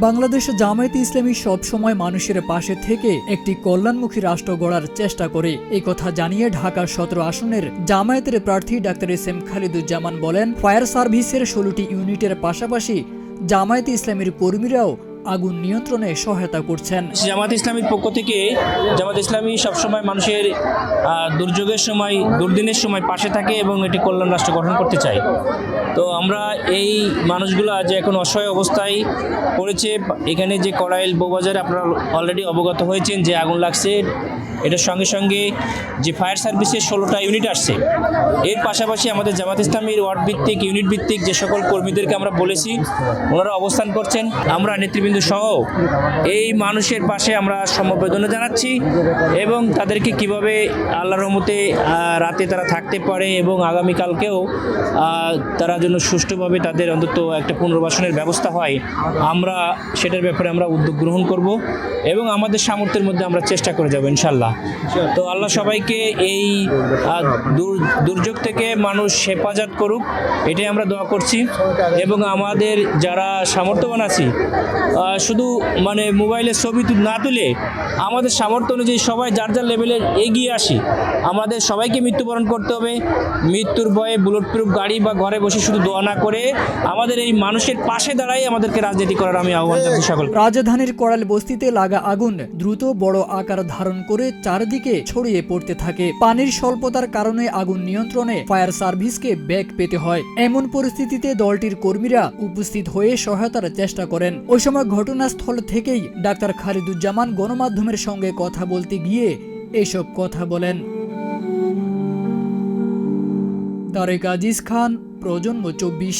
বাংলাদেশ জামায়াতে ইসলামী সবসময় মানুষের পাশে থেকে একটি কল্যাণমুখী রাষ্ট্র গড়ার চেষ্টা করে, এই কথা জানিয়ে ঢাকা ১৭ আসনের জামায়াতের প্রার্থী ডাক্তার এস.এম. খালিদুজ্জামান বলেন, ফায়ার সার্ভিসের ১৬টি ইউনিটের পাশাপাশি জামায়াতে ইসলামীর কর্মীরাও আগুন নিয়ন্ত্রণে সহায়তা করছেন। জামাত ইসলামীর পক্ষ থেকে জামাত ইসলামী সবসময় মানুষের দুর্যোগের সময়, দুর্দিনের সময় পাশে থাকে এবং এটি কল্যাণ রাষ্ট্র গঠন করতে চাই। তো আমরা এই মানুষগুলো যে এখন অসহায় অবস্থায় পড়েছে, এখানে যে কড়াইল বউবাজারে আপনারা অলরেডি অবগত হয়েছেন যে আগুন লাগছে, এটার সঙ্গে সঙ্গে যে ফায়ার সার্ভিসের 16টা ইউনিট আসছে, এর পাশাপাশি আমাদের জামাত ইসলামীর ওয়ার্ড ভিত্তিক, ইউনিট ভিত্তিক যে সকল কর্মীদেরকে আমরা বলেছি ওনারা অবস্থান করছেন। আমরা নেতৃবৃন্দ সহ এই মানুষের পাশে আমরা সমবেদনা জানাচ্ছি এবং তাদেরকে কিভাবে আল্লাহর রহমতে রাতে তারা থাকতে পারে এবং আগামীকালকেও তারা যেন সুষ্ঠুভাবে তাদের অন্তত একটা পুনর্বাসনের ব্যবস্থা হয়, আমরা সেটার ব্যাপারে আমরা উদ্যোগ গ্রহণ করব এবং আমাদের সামর্থ্যের মধ্যে আমরা চেষ্টা করে যাব ইনশাল্লাহ। তো আল্লাহ সবাইকে এই দুর্যোগ থেকে মানুষ হেফাজত করুক, এটাই আমরা দোয়া করছি। এবং আমাদের যারা সামর্থ্যবান আছি, শুধু মানে মোবাইলে ছবি না তুলে আমাদের সামর্থ্য অনুযায়ী সবাই যার যার লেভেলে এগিয়ে আসি। আমাদের সবাইকে মৃত্যুবরণ করতে হবে, মৃত্যুর ভয়ে বুলেট প্রুফ গাড়ি বা ঘরে বসে শুধু দোয়া না করে আমাদের এই মানুষের পাশে দাঁড়াই আমাদেরকে রাজনীতি করার আমি আহ্বান জানাচ্ছি সকল। রাজধানীর কড়াইল বস্তিতে লাগা আগুন দ্রুত বড় আকার ধারণ করে চারদিকে ছড়িয়ে পড়তে থাকে। পানির স্বল্পতার কারণে আগুন নিয়ন্ত্রণে ফায়ার সার্ভিসকে বেগ পেতে হয়। এমন পরিস্থিতিতে দলটির কর্মীরা উপস্থিত হয়ে সহায়তার চেষ্টা করেন। ওই সময় ঘটনাস্থল থেকেই ডাক্তার খালিদুজ্জামান গণমাধ্যমের সঙ্গে কথা বলতে গিয়ে এসব কথা বলেন। তারেক আজিজ খান, প্রজন্ম ২৪।